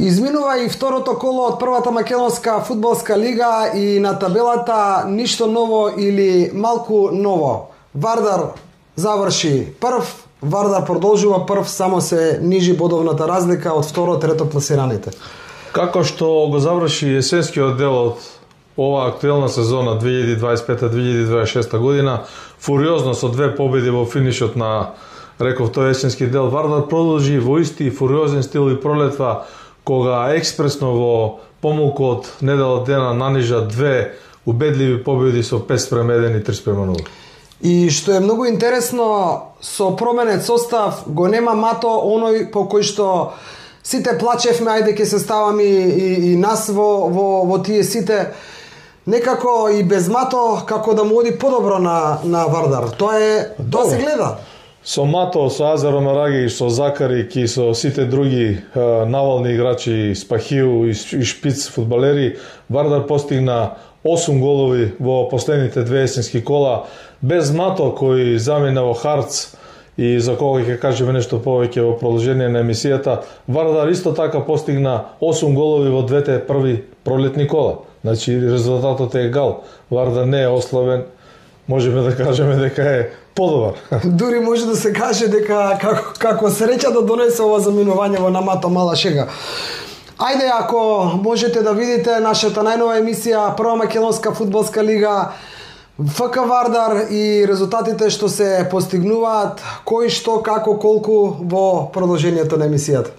Изминува и второто коло од првата македонска фудбалска лига и на табелата ништо ново или малку ново. Вардар заврши прв, Вардар продолжува прв, само се нижи бодовната разлика од второ-трето пласираните. Како што го заврши есенскиот дел од оваа актуелна сезона 2025-2026 година, фуриозно со 2 победи во финишот на, реков тој есенски дел, Вардар продолжи во исти фуриозен стил и пролетва, кога експресно во помалку од недела дена нанижа 2 убедливи победи со 5:1 и 3:0. И што е многу интересно, со променет состав го нема Мато, оној по кој што сите плачевме, ајде ќе се ставаме и нас во тие сите. Некако и без Мато, како да му оди подобро на Вардар. Тоа се гледа. Со Мато, со Азеро Мераги, со Закарик и со сите други навални играчи, Спахиу и шпиц фудбалери, Вардар постигна 8 голови во последните 2 есенски кола. Без Мато, кој замина во Харц и за кога ќе кажеме нешто повеќе во продолжение на емисијата, Вардар исто така постигна 8 голови во 2 први пролетни кола. Значи, резултатот е гал. Вардар не е ослабен, можеме да кажеме дека е подобар. Дури може да се каже дека како среќа да донесе ова заминување во Намато, мала шега. Ајде, ако можете да видите нашата најнова емисија, прва македонска фудбалска лига, ФК Вардар и резултатите што се постигнуваат, кој што, како, колку во продолжението на емисијата.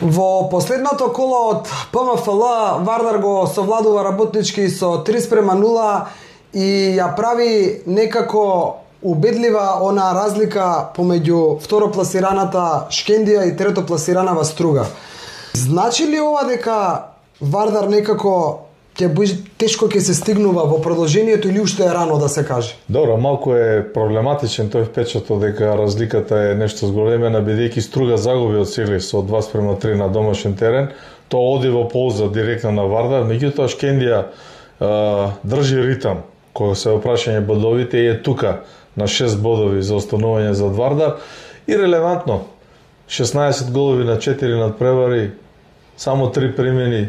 Во последното коло од ПМФЛ, Вардар го совладува работнички со 3:0 и ја прави некако убедлива она разлика помеѓу второпласираната Шкендија и третопласиранава Струга. Значи ли ова дека Вардар некако тешко ќе се стигнува во продолжението или уште е рано да се каже? Добро, малку е проблематичен тој впечаток дека разликата е нешто зголемена, бидејќи Струга загуби од сили со 2:3 на домашен терен. Тоа оди во полза директно на Вардар, меѓутоа Шкендија држи ритам кога се опрашање бодовите и е тука на 6 бодови за останување за Вардар. И релевантно, 16 голови на 4 надпревари, само 3 примени.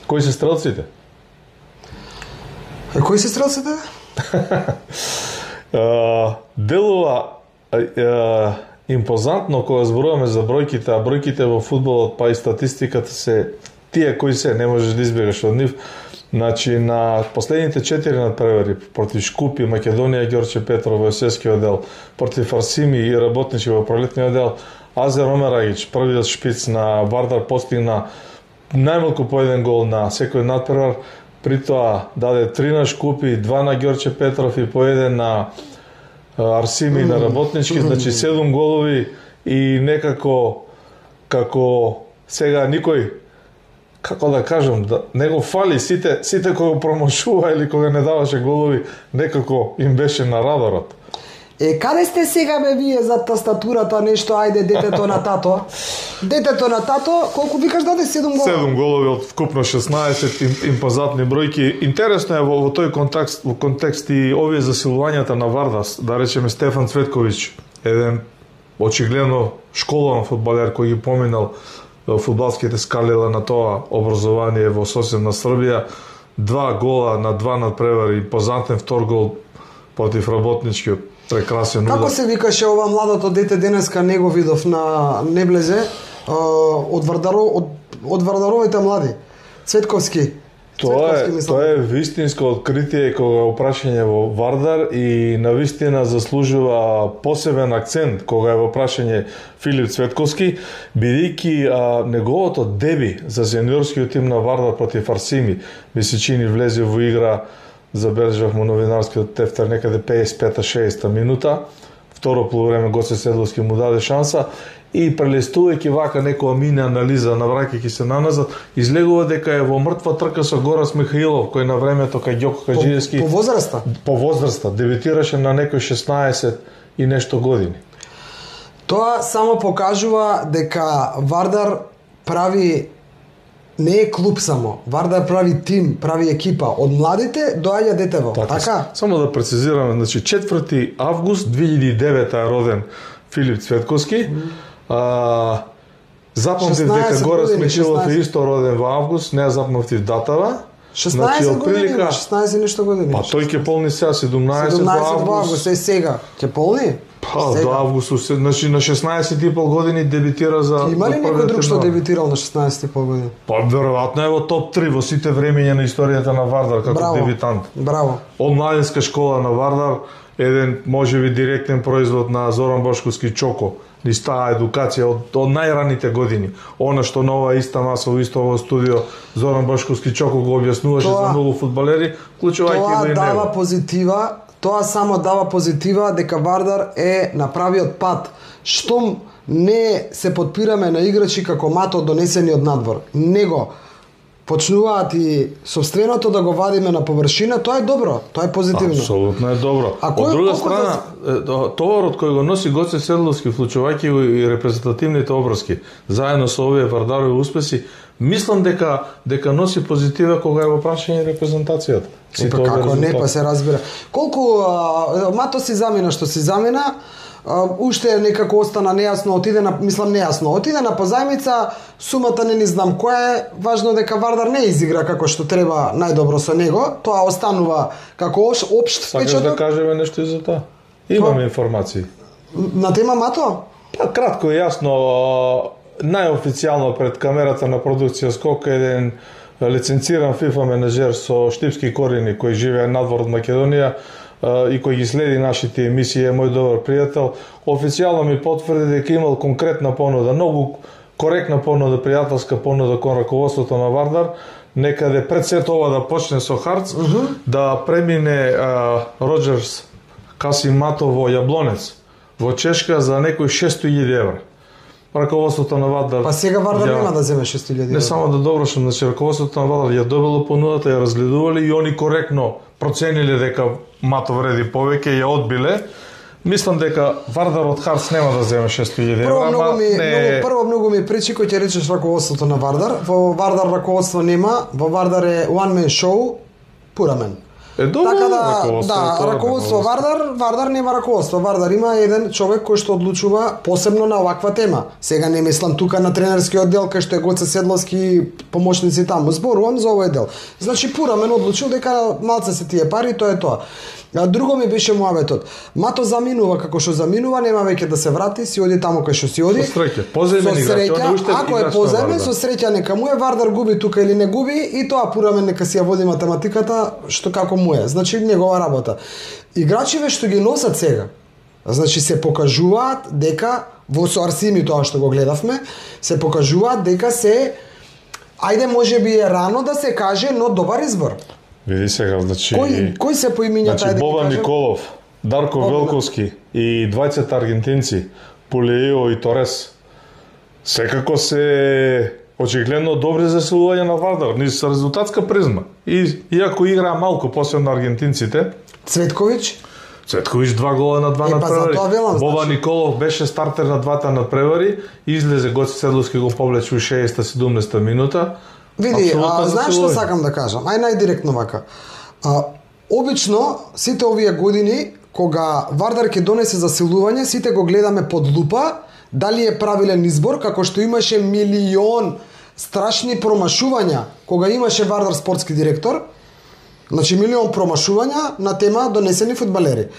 Кои се стрелците? Кои се стрелците? Делува импозантно кога зборуваме за бројките, а бројките во фудбалот, па и статистиката се тие кои се, не можеш да избегаш од нив. Значи, на последните 4 надпревари против Шкупи, Македонија, Ѓорче Петров во есенскиот дел, против Арсими и Работничи во пролетниот дел, Азер Омерагич, првиот шпиц на Вардар, постигна најмалку по 1 гол на секој надпревар, при тоа даде 3 на Шкупи, 2 на Ѓорче Петров и по 1 на Арсими и на Работнички, значи 7 голови и некако како сега никој, како да кажам, да не го фали, сите кога промошува или кога не даваше голови, некако им беше на радарот. Каде сте сега бе вие за тастатурата нешто, ајде детето на тато? Детето на тато, колку викаш даде 7 голови? 7 голови од вкупно 16 импозантни бројки. Интересно е во тој контекст и овие засилувањата на Вардар, да речеме Стефан Цветковиќ, еден очигледно школован фудбалер кој ги поминал фудбалските скалила на тоа образование во соседна Србија, 2 гола на 2 надпревари, импозантен втор гол против Работнички, прекрасен удар. Како се викаше ова младото дете, денеска не го видов на Неблезе, од Вардаровите млади, Цветковски. Тоа е вистинско откритие кога опрашање во Вардар и навистина заслужува посебен акцент кога е во прашање Филип Цветковски, бидејќи неговото деби за сениорскиот тим на Вардар против Арсими ми се чини влезе во игра, забележав му новинарскиот тефтер некаде 55-60 минута. Второ полувреме Гоце Седловски му даде шанса и прелистувајќи вака некоја мини анализа, навраќајќи се наназад, излегува дека е во мртва трка со Горас Михаилов, кој на времето кај Ѓоко Хаџиевски по возраста дебитираше на некој 16 и нешто години. Тоа само покажува дека Вардар прави, не е клуб само, Вардар прави тим, прави екипа, од младите доаѓа детево, така? Само да прецизираме, значи 4 август 2009 е роден Филип Цветковски, Запомнив дека Горе Смечилов е исто роден во август, не запомнив датава. 16 години, 16 нешто години. Па тој ќе полни сега 17 во август, е сега. Ќе полни? Па до август, значи на 16,5 години дебитира за има ли некој друг што дебитирал на 16,5 години? Па веројатно е во топ 3 во сите времења на историјата на Вардар како дебитант. Браво. Од младинска школа на Вардар, еден можеби директен производ на Зоран Бошковски Чоко. Низ таа едукација од најраните години. Она што нова иста маса во исто во студио Зоран Бошковски Чоко го објаснуваше за многу фудбалери, вклучувајќи го и него. Тоа дава позитива, тоа само дава позитива дека Вардар е на правиот пат. Штом не се подпираме на играчи како Мато донесени од надвор, него почнуваат и собственото да го вадиме на површина, тоа е добро, тоа е позитивно. Апсолутно е добро. Од друга страна, товарот кој го носи Гоце Седловски, вклучувајќи го и репрезентативните обврски, заедно со овие Вардарови успеси, мислам дека носи позитива кога е во прашање репрезентацијата. Па како не, па се разбира. Колку Мато си замина што си замина, уште некако остана нејасно, отиде на позајмица, сумата не знам која е, важно дека Вардар не изигра како што треба најдобро со него, тоа останува како општ впечаток. Сакаш да кажеме нешто и за тоа? Имаме информации. На тема Мато? Па кратко и јасно, најофицијално пред камерата на продукција Скок еден лиценциран FIFA менеджер со штипски корени кој живее надвор од Македонија и кој ги следи нашите емисии, е мој добар пријател, официјално ми потврди дека имал конкретна понуда, многу коректна понуда, пријателска понуда кон раководството на Вардар, некаде пред сето ова да почне со Харц, да премине Роджерс Касим Мато во Јаблонец, во Чешка за некои 600.000 евра. Раководството на Вардар... Па сега Вардар нема да земе 600.000 евра. Не само да доброшам, значи раководството на Вардар ја добило понудата, ја разгледували и они коректно процениле дека Мато вреди повеќе, ја одбиле. Мислам дека Вардар од Харц нема да земе 600.000 евра. Прво многу ми пречи кој ќе речеш раководството на Вардар. Во Вардар раководство нема, во Вардар е one man show, пурамен. Така раководство Вардар нема раководство. Вардар има еден човек кој што одлучува посебно на оваква тема. Сега не мислам тука на тренерскиот дел кај што е Гоце Седловски помошници таму. Зборувам за овој дел. Значи пурамен одлучил дека малце се тие пари, тоа е тоа. Друго ми беше муабетот. Мато заминува како што заминува, нема веќе да се врати, си оди таму кај што си оди. Со среќа, позајмен играч, ако е позајмен, со среќа нека му е, Вардар губи тука или не губи, и тоа пурамен нека си ја води математиката што како му е. Значи негова работа. Играчиве што ги носат сега, значи се покажуваат дека во Арсими тоа што го гледавме, се покажуваат дека се, ајде можеби е рано да се каже, но добар избор. Види сега, значи... Кој се поимиња тај дека Бобан Николов, Дарко Велковски и двајцата аргентинци, Пулеио и Торес, секако се очигледно добри засилувања на Вардар, низ резултатска призма. Иако играа малку, посебно аргентинците. Цветковиќ 2 гола на 2 надпревари. Бобан Николов беше стартер на двата надпревари, излезе Гоце Седловски го повлече у 60-70 минута. Види, знаеш што сакам да кажам? Најдиректно вака. Обично, сите овие години, кога Вардар ќе донесе засилување, сите го гледаме под лупа, дали е правилен избор, како што имаше милион страшни промашувања, кога имаше Вардар спортски директор, значи милион промашувања на тема донесени фудбалери.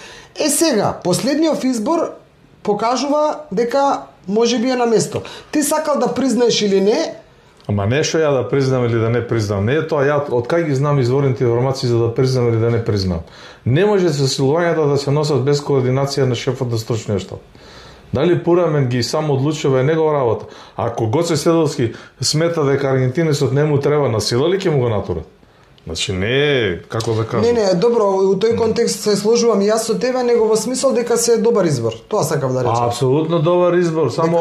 Сега, последниот избор покажува дека можеби е на место. Ти сакал да признаеш или не? Ама не што ја да признам или да не признам. Не е тоа, ја од кај ги знам изворните информации за да признам или да не признам. Не може засилувањата да се носат без координација на шефот на стручниот штаб. Дали пурамен ги само одлучува е негова работа. Ако Гоце Седловски смета дека аргентинецот не му треба, на сила ли ќе му го натурат? Значи не е, како да кажам. Не, добро, у тој контекст се сложувам и јас со тебе, него во смисол дека се добар избор. Тоа сакав да речам. Апсолутно добар избор, само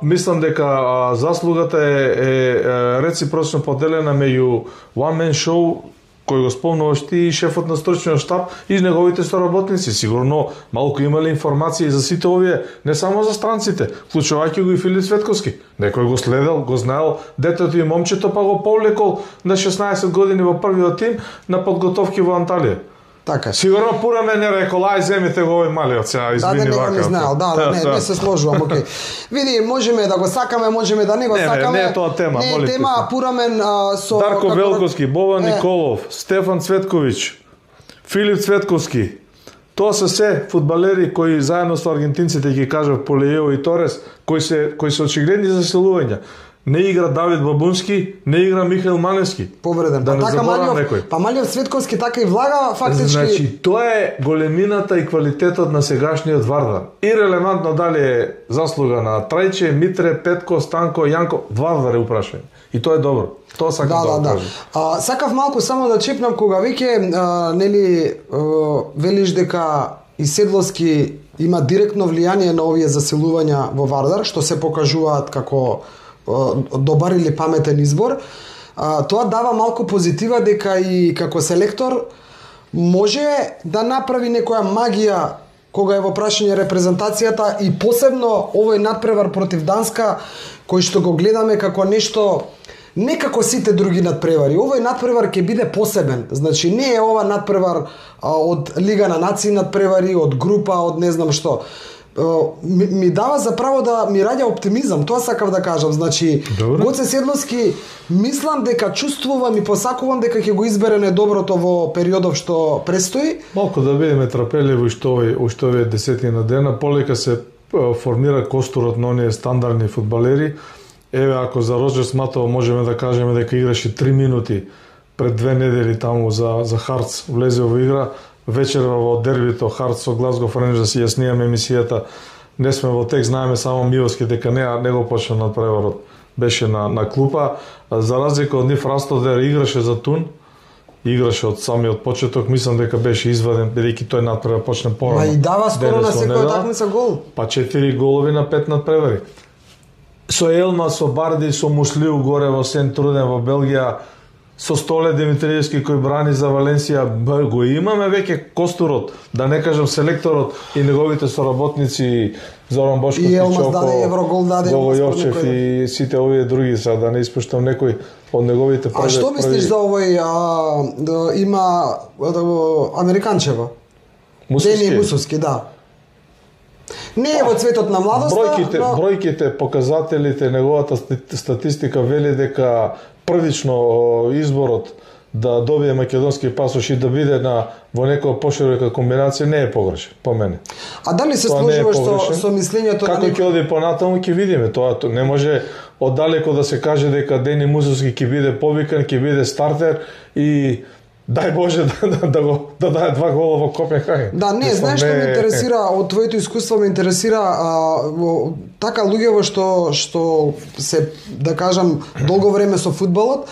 мислам дека заслугата е реципрочно поделена меѓу one man show кој го спомнуваш ти и шефот на стручниот штаб и неговите соработници. Сигурно малку имале информации за сите овие, не само за странците, вклучувајќи го и Филип Цветковски. Некој го следел, го знаел детето и момчето, па го повлекол на 16 години во првиот тим на подготовки во Анталија. Така. Сигурно пураме не рекол, ај земите го овој малиот сега, извини вака. Не знаел, не се сложувам, окей. Види, можеме да го сакаме, можеме да не го сакаме. Не е тоа тема, молите. Не е тема, пурамен со Дарко Велковски, Бова Николов, Стефан Цветковиќ, Филип Цветковски. Тоа се се фудбалери кои заедно со аргентинците ги кажав Полејево и Торес, кои се очигледни заселувања. Не игра Давид Бабунски, не игра Михаил Маневски. Повреден. Да не заборавам некој. Па Малиов Цветковски така и влага фактички. Значи, тоа е големината и квалитетот на сегашниот Вардар. И релевантно дали е заслуга на Трајче, Митре, Петко, Станко, Јанко, Вардар е упрашање. И тоа е добро. Тоа сакам да кажам. Сакав малку само да чепнам кога веќе нели велиш дека и Седловски има директно влијание на овие заселувања во Вардар, што се покажуваат како добар или паметен избор. Тоа дава малку позитива дека и како селектор може да направи некоја магија кога е во прашање репрезентацијата и посебно овој надпревар против Данска кој што го гледаме како нешто не како сите други надпревари. Овој надпревар ќе биде посебен. Значи не е ова надпревар од Лига на нации надпревари, од група, од не знам што. Ми дава за право да ми раѓа оптимизам, тоа сакав да кажам. Значи, Гоце Седловски, мислам дека чувствувам и посакувам дека ќе го избере најдоброто во периодов што престои. Малку да бидеме трапеливи уште овие десетина дена, полека се формира костурот на оние стандардни фудбалери. Еве, ако за Роджерс Матово можеме да кажеме дека играше 3 минути пред 2 недели таму за Харц, влезе во игра, вечерва во дербито Харц со Глазгов Ренџерс и јаснијаме емисијата. Не сме во тек, знаеме само Мивоски дека не го почна надпреварот. Беше на клупа. За разлика од нив Растодер играше за Тун, играше од самиот почеток, мислам дека беше изваден бидејќи тој надпревар почна порано. Ма и дава скоро на секоја такмица гол. Па 4 голови на 5 надпревари. Со Елма, со Барди, со Муслиу горе во Сен Труден во Белгија, со Столе Димитриевски кој брани за Валенсија, го имаме веќе костурот, да не кажам селекторот и неговите соработници Зоран Бошков и Елмас даде Еврогол, даде Гово Јовчев и сите овие други, сега да не испуштам некој од неговите први. А што мислиш за овој има Американчева? Дени Мусовски, да. Не е во цветот на младоста, бројките, показателите, неговата статистика вели дека првично изборот да добие македонски пасош и да биде во некоја поширока комбинација не е погрешен, по мене. А дали се сложуваш со мислењето како ќе оди понатаму ќе видиме, тоа не може оддалеко да се каже дека Дени Мусовски ќе биде повикан, ќе биде стартер и дај Боже да даде 2 гола во Копенхаген. Да, не, знаеш што ме интересира од твоето искуство, ме интересира така луѓево што се, да кажам, долго време со фудбалот,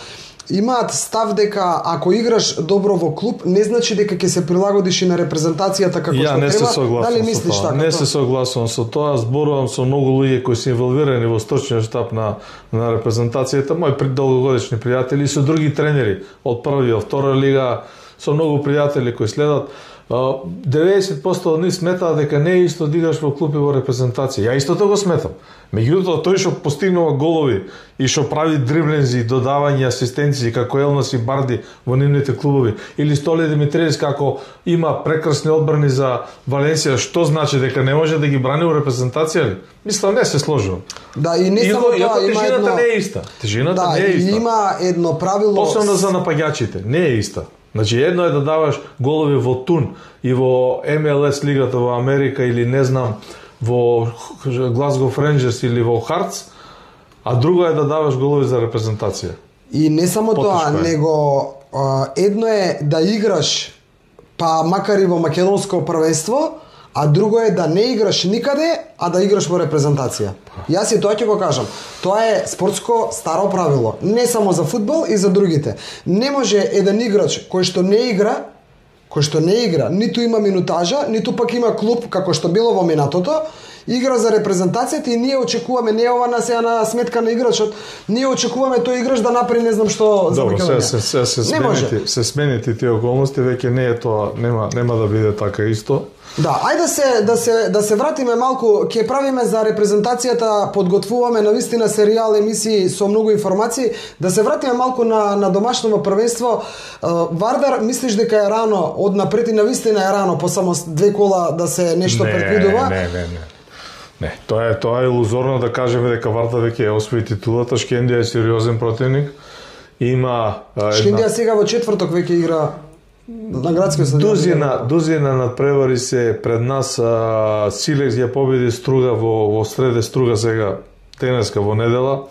имаат став дека ако играш добро во клуб, не значи дека ќе се прилагодиш и на репрезентацијата како што треба. Ја не се согласувам. Дали мислиш така? Не се согласувам со тоа, зборувам со многу луѓе кои се инволвирани во стручниот штаб на репрезентацијата, мои долгогодишни пријатели и со други тренери од прва, втора лига, со многу пријатели кои следат. 90% од нив сметаат дека не е исто да играш во клуб и во репрезентација. Ја истото го сметам. Меѓутоа, тој што постигнува голови и што прави дриблинзи, додавања, асистенции, како Елмас и Барди во нивните клубови, или Столе Димитриевски како има прекрасни одбрани за Валенсија, што значи дека не може да ги брани во репрезентација ли? Мислам, не се сложувам. Да, и не само тоа, има тежината не е иста. Тежината не е иста. Да, има едно правило. Посебно за напаѓачите, не е иста. Значи, едно е да даваш голови во Тун и во MLS лигата во Америка или не знам, во Глазгов Ренџерс или во Харц, а друго е да даваш голови за репрезентација. И не само тоа, него едно е да играш, па макар и во македонско првенство, а друго е да не играш никаде, а да играш во репрезентација. Јас и тоа ќе го кажам. Тоа е спортско старо правило. Не само за фудбал и за другите. Не може еден играч кој што не игра, ниту има минутажа, ниту пак има клуб како што било во минатото, игра за репрезентацијата и ние очекуваме, не ова на сега на сметка на играчот, ние очекуваме тој играч да направи не знам што за Македонија. Добро, се смените тие околности, веќе не е тоа, нема да биде така исто. Да, ајде да се вратиме малку, ќе правиме за репрезентацијата, подготвуваме навистина серијал, емисии со многу информации, да се вратиме малку на домашното првенство. Вардар, мислиш дека е рано, од напред и навистина е рано, по само 2 кола да се нешто предвидува? Не, тоа е илузорно да кажеме дека Вардар веќе е освои титулата, Шкендија е сериозен противник. Има Шкендија сега во четврток веќе игра на градскиот стадион. Дузина надпревари се пред нас. Силекс ја победи Струга во среде, Струга сега денеска во недела,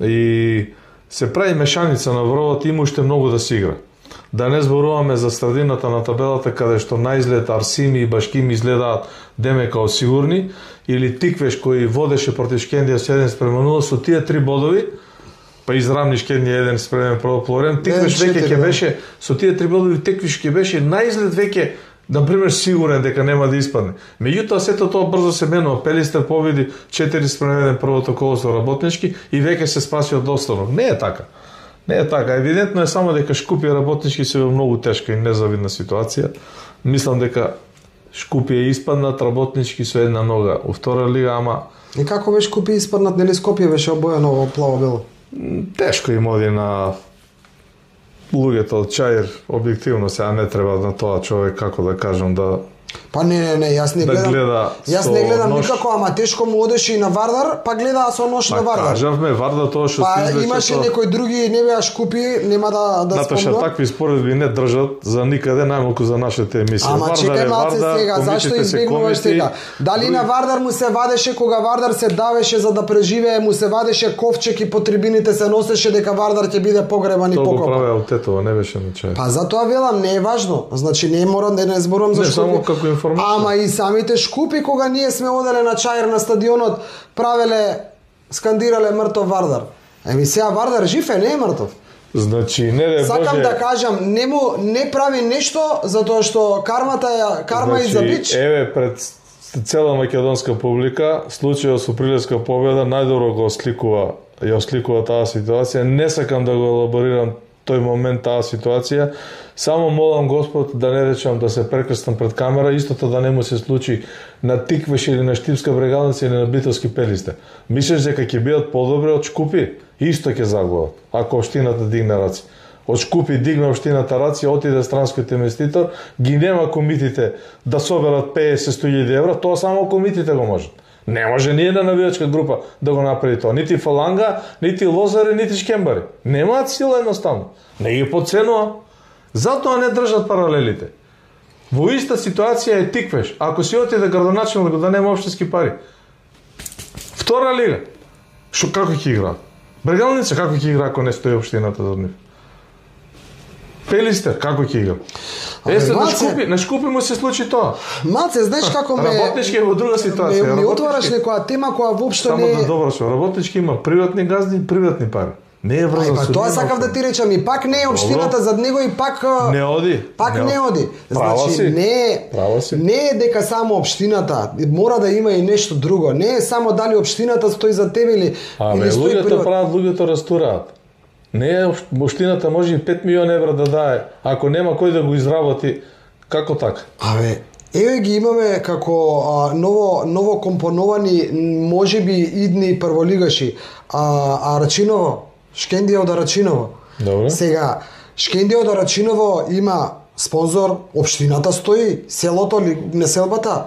и се прави мешаница на вровот, има уште многу да се игра. Да не зборуваме за средината на табелата, каде што наизглед Арсими и Башкими изгледаат демека осигурни, или Тиквеш кој водеше против Шкендија со 1-0, со тие 3 бодови, па израмни Шкендија 1 прво полувреме, Тиквеш веќе ќе беше со тие 3 бодови, Тиквеш ќе беше наизглед веќе, например, сигурен дека нема да испадне. Меѓутоа сето тоа брзо се менува. Пелистер победи 4-1 првото коло со Работнички и веќе се спаси од Останок. Не е така. Не е така. Евидентно е само дека Шкупје и Работнички се во многу тешка и незавидна ситуација. Мислам дека Шкупје испаднат, Работнички со една нога во втора лига, ама и како беше Шкупје испаднат, нели Скопје беше обоено во плаво-бело? Тешко им оди на луѓето од Чаир, објективно сега не треба на тоа човек, како да кажам, да Па не, јас не гледам. Јас не гледам никако, ама тешко му одеше и на Вардар, па гледаа со нож на Вардар. Кажавме Вардар тоа што се извлече. Па имаше некои други, не беа Шкупи, нема да спомнам. Наташа, такви споредби не држат за никаде, најмалку за нашите емисии. Ама чекај малце сега, зашто избегнуваш сега? Дали на Вардар му се вадеше кога Вардар се давеше за да преживее, му се вадеше ковчег и по трибините се носеше дека Вардар ќе биде погребан и покопан. Тоа го правеа од Тетова, не беше на Чаир. Па затоа велам, не е важно. Значи не мора да не зборувам за Шкупи. Ама и самите Шкупи, кога ние сме оделе на Чаир на стадионот, правеле, скандирале мртов Вардар. Еми сега Вардар жив е, не е мртов. Значи, не де Сакам Боже... да кажам, не прави нешто, затоа што карма и за бич. Еве, пред цела македонска публика, случајот со Прилевска победа најдобро го осликува таа ситуација. Не сакам да го елаборирам тој момент, таа ситуација. Само молам Господ да не речам да се прекрстам пред камера, истото да не му се случи на Тиквеш или на Штипска Брегалница или на Битолски Пелисте. Мислиш дека ќе бидат подобри од Шкупи? Исто ќе загубат, ако општината дигне раци. Од Шкупи дигна општината раци, отиде странскиот инвеститор, ги нема комитите да соберат 50-100.000 евра, тоа само комитите го можат. Не може ни една навијачка група да го направи тоа. Нити Фаланга, нити Лозари, нити Шкембари. Немаат сила едноставно. Не ги подценува. Затоа не држат паралелите. Во иста ситуација е Тиквеш. Ако си отиде градоначелник да нема општински пари. Втора лига. Како ќе игра? Брегалница како ќе игра ако не стои општината за нив? Пелистер како ќе игра? На Шкупи му се случи тоа. Малце, знаеш како ме... Работнички е во друга ситуација. Ми отвараш некоја тема која воопшто не... Само да добро што Работнички има приватни газди, приватни пари. Не е врзан со тоа сакав да ти речам, и пак не е општината зад него и пак не оди. Пак не оди. Значи не е дека само општината, мора да има и нешто друго. Не е само дали општината стои за тебе или стои луѓето прават, луѓето растураат. Не е општината може и 5 милиони евра да дае, ако нема кој да го изработи, како така? Еве ги имаме како ново компоновани можеби идни прволигаши. Рачиново, Шкендија од Рачиново. Добре. Сега, Шкендија од Рачиново има спонзор, општината стои, селото или неселбата.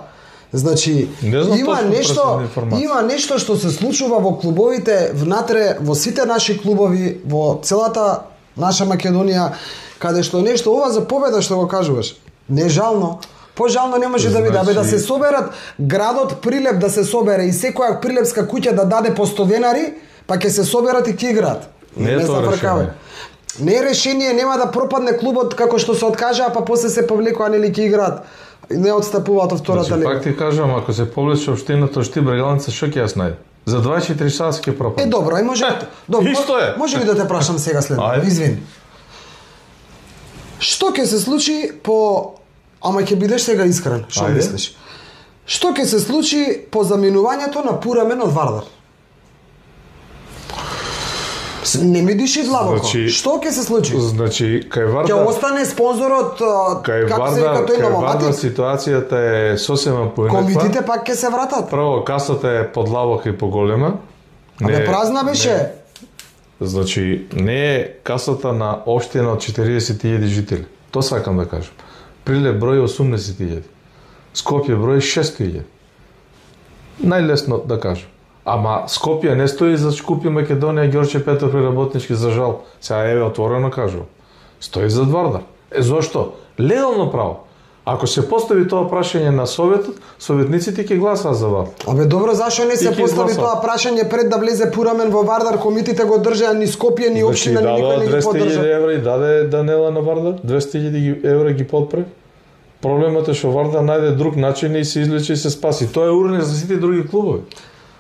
Значи, има нешто што се случува во клубовите внатре, во сите наши клубови, во целата наша Македонија, каде што нешто ова за победа што го кажуваш. Не жално. Пожално не може да биде, да се соберат градот Прилеп да се собере и секоја прилепска куќа да даде по 100 денари, па ќе се соберат и ќе играат. Не е тоа решение. Не е решение, нема да пропадне клубот како што се откажаа, па после се повлекува нели ќе играат. Не отстапуваат од втората лига. Пак ти кажам, ако се повлече општината Штип Брегалница, што ќе ја снајде? За 24 часа ќе пропадне. Добро, може. Добро. Исто е. Може ли да те прашам сега следно? Извини. Што ќе се случи ама ќе бидеш сега искрен, што мислиш? Што ќе се случи по заминувањето на Пурамен од Вардар? Не ми диши длабоко. Што ќе се случи? Значи, кај Вардар... Ќе остане спонзорот, како се вика тој Новоматик? Кај Вардар ситуацијата е сосема поинаква. Комитите пак ќе се вратат. Прво, касата е подлабока и поголема. Не празна беше. Значи, не е касата на општина од 40.000 жители. Тоа сакам да кажам. Прилеп број 80.000. Скопје број 600.000. Најлесно да кажам. Ама Скопје не стои за Шкупи Македонија, Ѓорче Петов и работнички за жал. Сега еве отворено кажувам. Стои за Вардар. Зошто? Легално право. Ако се постави тоа прашање на Советот, советниците ќе гласаат за Вардар. Абе добро, зашо не се постави тоа прашање пред да влезе Пурамен во Вардар? Комитите го држаа ни Скопје, ни општина, ни никој не ги поддржа. 200.000 евра и даде Данела на Вардар, 200.000 евра ги подпре. Проблемот е што Вардар најде друг начин и се излече и се спаси. Тоа е урне за сите други клубови.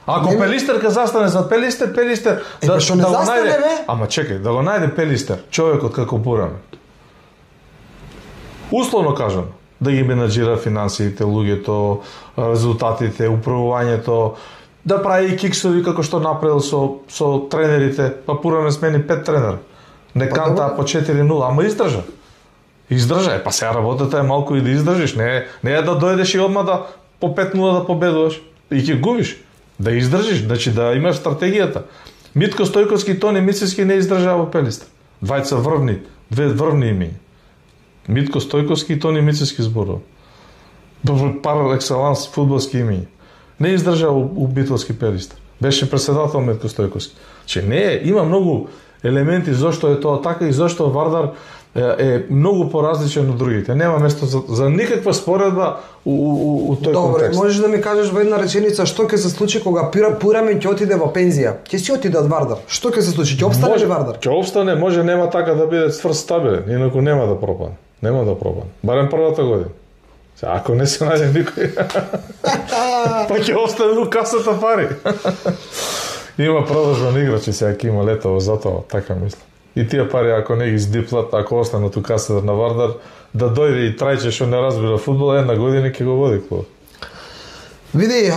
Ако Пелистер ке застане за Пелистер да го најде. Ама чекај, да го најде Пелистер, човекот како Пурамен. Условно кажам, да ги менаџира финансиите, луѓето, резултатите, управувањето, да прави киксови како што направил со тренерите, па Пурамен смени 5 тренера. Не канта по 4-0, ама издржа. Издржа, па сега работата е малку и да издржиш, не е да дојдеш и одма да по 5-0 да победуваш и ќе губиш. Да издржиш, значи да имаш стратегијата. Митко Стојковски и Тони Мицевски не издржаа во Пелистер. Двајца врвни, две врвни имени. Митко Стојковски и Тони Мицевски зборува. Пар екселанс фудбалски имени. Не издржаа у Битолски Пелистер. Беше председател Митко Стојковски. Че не, има многу елементи зошто е тоа така и зошто Вардар е многу поразличен од другите. Нема место за никаква споредба у тој контекст. Добре, можеш да ми кажеш во една реченица што ќе се случи кога Пурамен ќе отиде во пензија? Ќе си отиде од Вардар. Што ќе се случи? Ќе опстане ли Вардар? Ќе опстане, може нема така да биде цврст стабилен, инаку нема да пропадне. Нема да пропадне. Барем првата година. Ако не се најде никој, па ќе остане у касата пари. Има продажба на играчи, сега ќе има летово затоа, така мислам. И тие пари, ако не ги здиплат, ако останат у касата на Вардар, да дојде и Трајче што не разбира фудбал, една година ќе го води клуб. Види,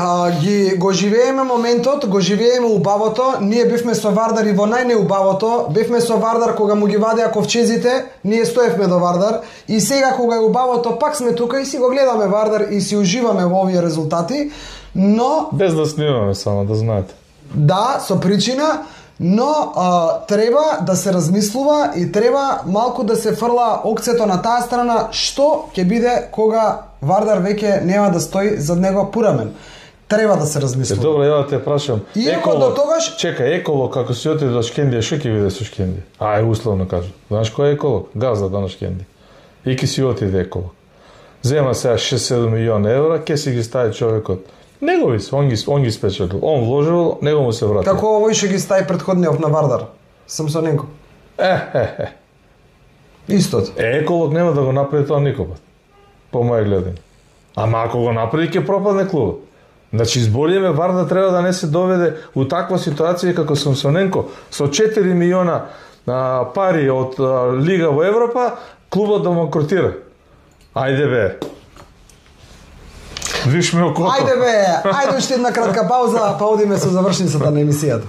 го живееме моментот, го живееме убавото, ние бевме со Вардар и во најнеубавото, бевме со Вардар кога му ги вадеа ковчезите, ние стоевме до Вардар и сега кога е убавото пак сме тука и си го гледаме Вардар и си уживаме во овие резултати, но... Без да снимаме само, да знаете. Да, со причина, но треба да се размислува и треба малку да се фрла окцето на таа страна што ќе биде кога Вардар веќе нема да стои зад него Пурамен. Треба да се размислува. Добро, ја те прашам. Иако до тогаш... Чекај, еколог, како си отиде до Шкендија, што ќе биде со Шкендија? Условно кажам. Знаеш кој е еколог? Газда на Шкендија. И ќе си отиде еколог. Зема сега 6-7 милиона евра, ќе си ги стави човекот. Негови се, он ги спечелил. Он вложил, него му се врати. Како овој што ги стави претходниот на Вардар? Самсоненко. Истото. Еколог нема да го направи тоа никогаш. По моје гледање. Ама ако го направи, ќе пропадне клубот. Значи, збориме Вардар треба да не се доведе у таква ситуација како Самсоненко. Со 4 милиона пари од Лига во Европа, клубот да банкротира. Ајде бе. Виш ме окото. Ајде бе, ајде уште една кратка пауза, па одиме со завршницата на емисијата.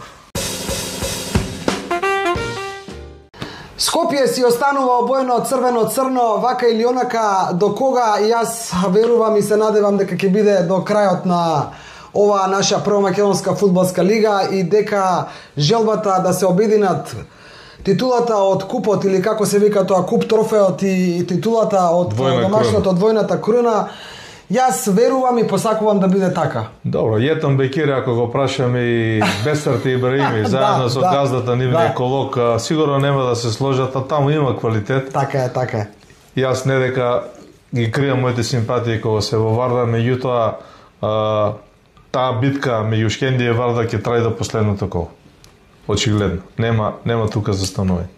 Скопје си останува обоено црвено-црно, вака или онака, до кога јас верувам и се надевам дека ќе биде до крајот на оваа наша прва македонска фудбалска лига и дека желбата да се обединат титулата од купот или како се вика тоа куп трофеот и титулата од домашното двојната круна. Јас верувам и посакувам да биде така. Добро, Јетон Бекири, ако го прашаме и Бесарти Ибраими, заедно со газдата нивни еколог, сигурно нема да се сложат, а таму има квалитет. Така е, така е. Јас не дека ги кријам моите симпатии кога се во Вардар, меѓутоа таа битка меѓу Шкендија и Вардар ќе траи до последното кол. Очигледно. Нема тука застанување.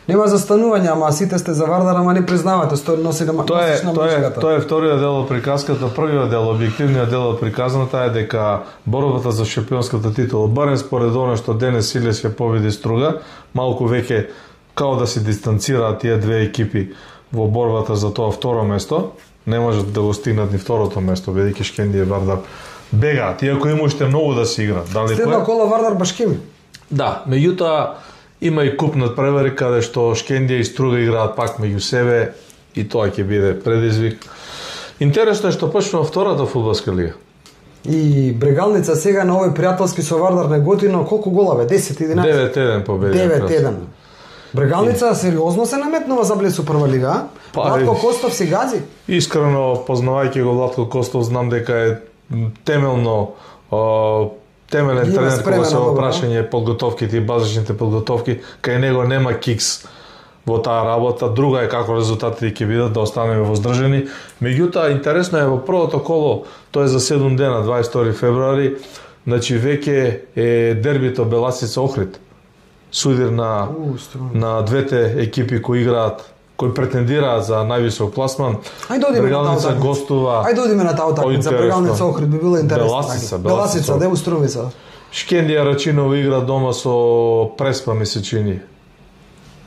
Нема застанување, ама сите сте за Вардар, ама не признавате, носиш на музиката. Тоа е вториот дел од приказката, првиот дел, објективниот дел од приказната е дека борбата за шампионската титула, барем според она што денес Илес ја победи Струга, малку веќе као да се дистанцираат тие две екипи во борбата за тоа второ место, не можат да го стигнат ни второто место, бидејќи Шкендија и Вардар бегаат, иако има уште многу да се играат. Дали Следна кола Вардар Башкими. Да, меѓутоа има и куп надпревари каде што Шкендија и Струга играат пак меѓу себе и тоа ќе биде предизвик. Интересно е што почнува втората фудбалска лига. И Брегалница сега на овој пријателски со Вардар Неготино, колку гола бе? 10-11? 9-1 победи. 9-1. Брегалница сериозно се наметнува за блесу прва лига. Владко Костов си гази. Искрено, познавајќи го Владко Костов, знам дека е теменен тренер кога се опрашање подготовките и базичните подготовки, кај него нема кикс во таа работа. Друга е како резултатите ќе бидат, да останеме воздржани. Меѓутоа, интересно е во првото коло, тоа е за 7 дена, 22 февруари, значи веќе е дербито Беласица Охрид. Судир на двете екипи кои играат, кои претендираат за највисок пласман. Брегалница гостува. Ајде одиме на таа утакмица. Брегалница Охрид би било интересно. Беласица, де Уструмица. Шкендија Рачиново игра дома со Преспа, ми се чини.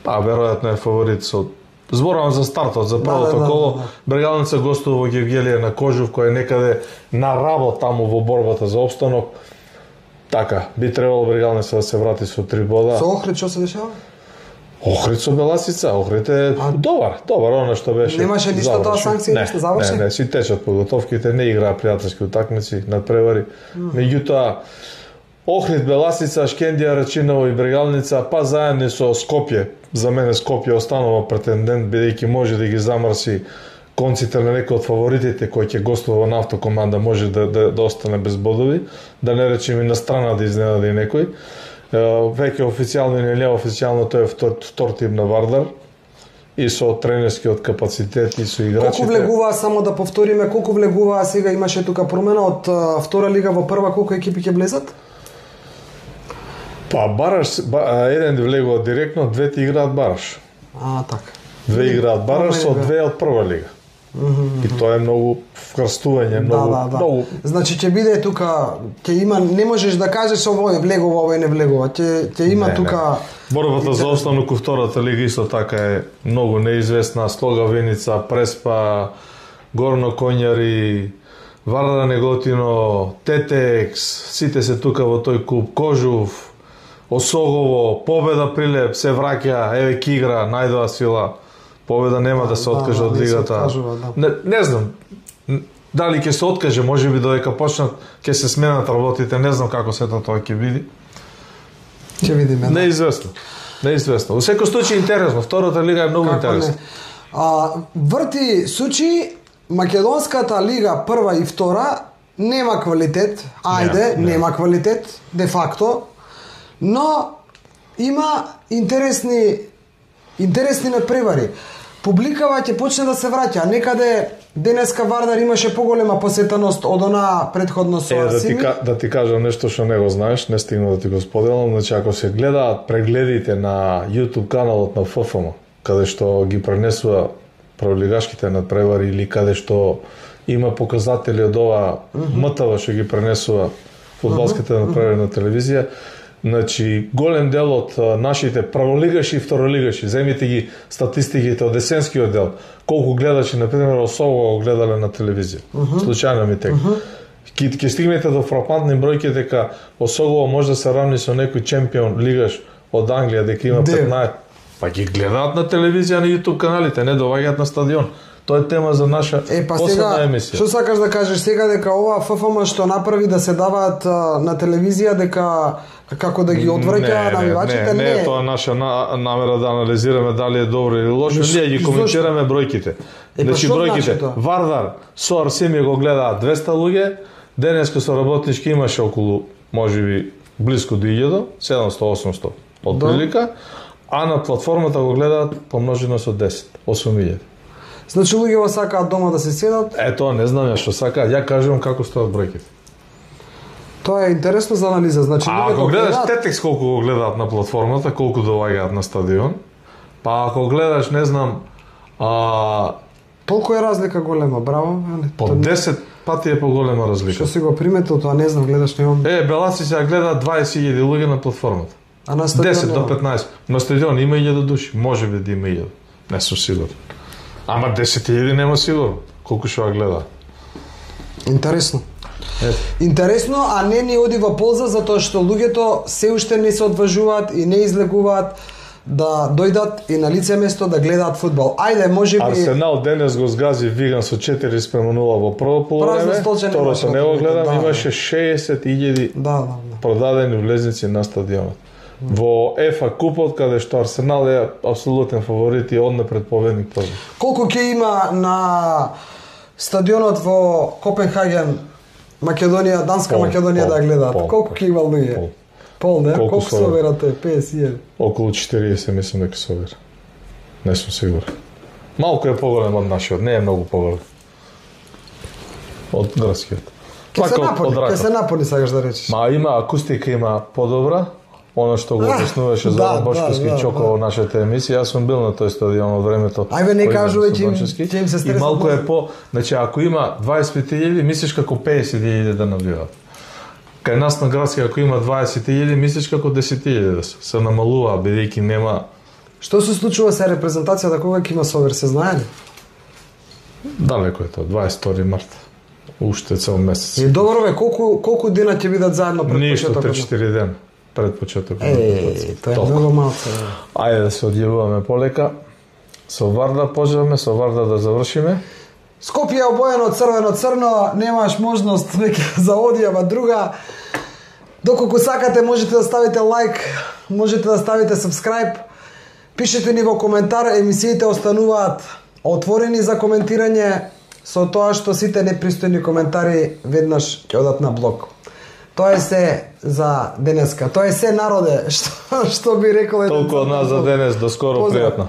Веројатно е фаворит со... Зборувам за стартот, за првото коло. Брегалница гостува во Гевгелија на Кожув, кој е некаде на работ таму во борбата за опстанок. Така, би требало Брегалница да се врати со 3 бода. Со Охрид што се дешава? Охрид со Беласица, Охрид е добар, она што беше. Немаше ништо тоа санкција, ништо заврши? Не, си течат подготовките, не играа пријателски утакмици, надпревари. Меѓутоа, Охрид, Беласица, Шкендија, Рачиново и Брегалница, па заедно со Скопје. За мене Скопје останува претендент, бидејќи може да ги замрси конците на некои од фаворитите кои ќе гостува на автокоманда, може да остане без бодови, да не речеме на страна да изненади некој. Веќе официјално или неофицијално тој е втор тип на Вардар и со тренерскиот капацитет и со играчите. Колку влегуваа, само да повториме, колку влегуваа сега, имаше тука промена од втора лига во прва, колку екипи ќе влезат? Па Бараш, еден влегува директно, двете играат Бараш. Така. Две играат Бараш со две од прва лига. И тоа е многу вкрстување, многу. Значи ќе биде тука, ќе има, не можеш да кажеш овој влегува, овој не влегува. Ќе има тука. Борбата за останок во втората лига исто така е многу неизвестна. Слога Веница, Преспа, Горно Конјари, Вардар Неготино, Тетекс, сите се тука во тој куп. Кожув, Осогово, Победа Прилеп, се враќа, еве Кигра, најдоа сила. Победа нема да се откаже од лигата. Не знам дали ќе се откаже, можеби додека почнат ќе се сменат работите, не знам како сето тоа ќе биде. Ќе видиме. Неизвестно. Во секој случај интересно, втората лига е многу интересна. Врти сучи македонската лига прва и втора нема квалитет, нема квалитет де факто, но има интересни надпревари. Публикава ќе почне да се враќа. Некаде денеска Вардар имаше поголема посетеност од она претходно со Арсими. Да ти кажам нешто што не го знаеш, не стигна да ти го споделам. Значи, ако се гледаат прегледите на YouTube каналот на ФФМ, каде што ги пренесува прволигашките надпревари или каде што има показатели од ова МТВ што ги пренесува фудбалските надпревари на телевизија, значи, голем дел од нашите прволигаши и второлигаши, земите ги статистиките од есенскиот дел, колку гледачи, например, Осово го гледале на телевизија. Случајно ми тека. Ќе стигнете до фрапантни бројки дека Осогово може да се равни со некој чемпион лигаш од Англија, дека има 15. Па ги гледаат на телевизија, на YouTube каналите, не доаѓаат на стадион. Тоа е тема за наша посебна емисија. Што сакаш да кажеш сега, дека ова ФФМ што направи да се даваат на телевизија, дека како да ги одвраќа навивачите? Не, тоа е наша намера да анализираме дали е добро или лошо. Ние ги коментираме бројките. Значи бројките. Вардар со Арсими го гледаат 200 луѓе, денеска со работнички имаше околу, можеби, близко до 1000, 700-800 од прилика, а на платформата го гледаат помножено со 10, 8000. Значи луѓето сакаат дома да се седат? Тоа не знам ја што сакаат, ја кажувам како стоат бројките. Тоа е интересно за анализа, значи ако гледаш Тетекс колку го гледаат на платформата, колку доаѓаат на стадион, па ако гледаш, не знам, толку е разлика голема, браво. По 10 пати е поголема разлика. Што си го приметил, тоа не знам, гледаш, немам. Беласица гледаат 20.000 луѓе на платформата. А на стадион 10 до 15. На стадион има 1000 души, можеби да има 1000. Не сум сигурен. Ама 10.000 нема сигурно. Колку што ја гледа. Интересно. Интересно, а не ни оди во полза затоа што луѓето се уште не се одважуваат и не излегуваат да дојдат и на лице место да гледаат фудбал. Ајде, можеби Арсенал денес го згази Виган со 4:0 во прво полувреме. Второто не го гледам, имаше 60.000 продадени влезници на стадионот. Во ЕФА купот каде што Арсенал е апсолутен фаворит и однапред победник позив. Колку ќе има на стадионот во Копенхаген, Македонија, Данска Македонија да гледаат? Колку ќе има луѓе? Пол, не? Колку соберате? 50.000? Околу 40 мислам дека собира. Не сум сигурен. Малку е поголем од нашиот, не е многу поголем. Од градскиот. Ке се напони, сакаш да речеш. Ма има акустика, има подобра. Оно што го обяснуваше Зоран Бошковски Чоко во нашата емисија, јас сум бил на тој стадион од времето. Ајде не кажуваме ќе им се стресат. И малку е по, значи ако има 25.000, мислиш како 50.000 да набиваат. Кај нас на градски ако има 20.000, мислиш како 10.000 да се намалува бидејќи нема. Што се случува со репрезентацијата кога ќе има собер, се знае ли? Далеко е тоа, 22 март. Уште цел месец. И добро бе, колку дена ќе бидат заедно пред почетокот? Ништо 3-4 дена пред почетокот. Тоа е многу малку. Ајде да се одјавуваме полека. Со Варда почнеме, со Варда да завршиме. Скопје обоено црвено-црно, немаш можност веќе за одјава друга. Доколку сакате можете да ставите лайк, можете да ставите subscribe. Пишете ни во коментар, емисиите остануваат отворени за коментирање, со тоа што сите непристојни коментари веднаш ќе одат на блок. Тоа е се за денеска. Тоа е се народе, што би рекол. Толку од нас за денес, до скоро, пријатно.